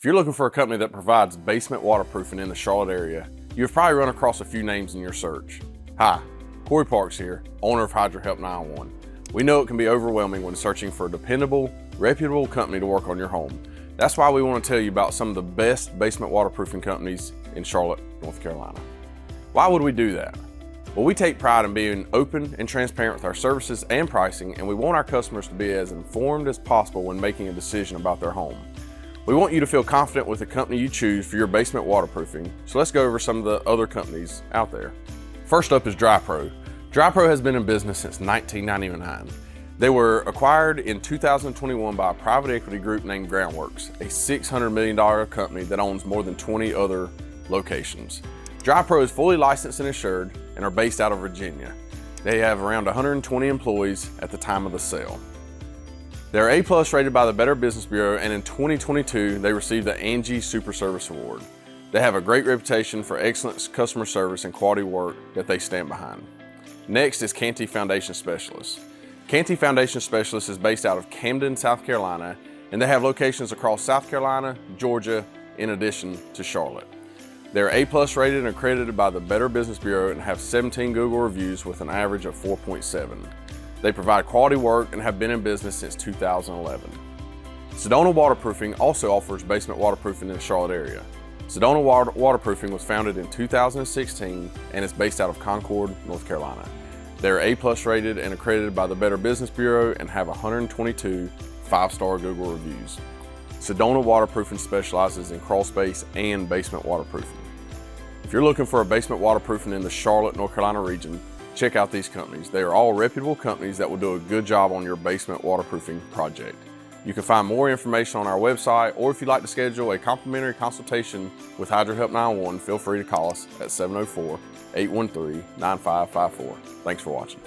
If you're looking for a company that provides basement waterproofing in the Charlotte area, you've probably run across a few names in your search. Hi, Corey Parks here, owner of HydroHelp911. We know it can be overwhelming when searching for a dependable, reputable company to work on your home. That's why we want to tell you about some of the best basement waterproofing companies in Charlotte, North Carolina. Why would we do that? Well, we take pride in being open and transparent with our services and pricing, and we want our customers to be as informed as possible when making a decision about their home. We want you to feel confident with the company you choose for your basement waterproofing, so let's go over some of the other companies out there. First up is DryPro. DryPro has been in business since 1999. They were acquired in 2021 by a private equity group named Groundworks, a $600 million company that owns more than 20 other locations. DryPro is fully licensed and insured and are based out of Virginia. They have around 120 employees at the time of the sale. They're A+ rated by the Better Business Bureau, and in 2022, they received the Angie Super Service Award. They have a great reputation for excellent customer service and quality work that they stand behind. Next is Cantey Foundation Specialists. Cantey Foundation Specialists is based out of Camden, South Carolina, and they have locations across South Carolina, Georgia, in addition to Charlotte. They're A+ rated and accredited by the Better Business Bureau and have 17 Google reviews with an average of 4.7. They provide quality work and have been in business since 2011. Sedona Waterproofing also offers basement waterproofing in the Charlotte area. Sedona Waterproofing was founded in 2016 and is based out of Concord, North Carolina. They're A+ rated and accredited by the Better Business Bureau and have 122 5-star Google reviews. Sedona Waterproofing specializes in crawl space and basement waterproofing. If you're looking for a basement waterproofing in the Charlotte, North Carolina region, check out these companies. They are all reputable companies that will do a good job on your basement waterproofing project. You can find more information on our website, or if you'd like to schedule a complimentary consultation with HydroHelp911, feel free to call us at 704-813-9554. Thanks for watching.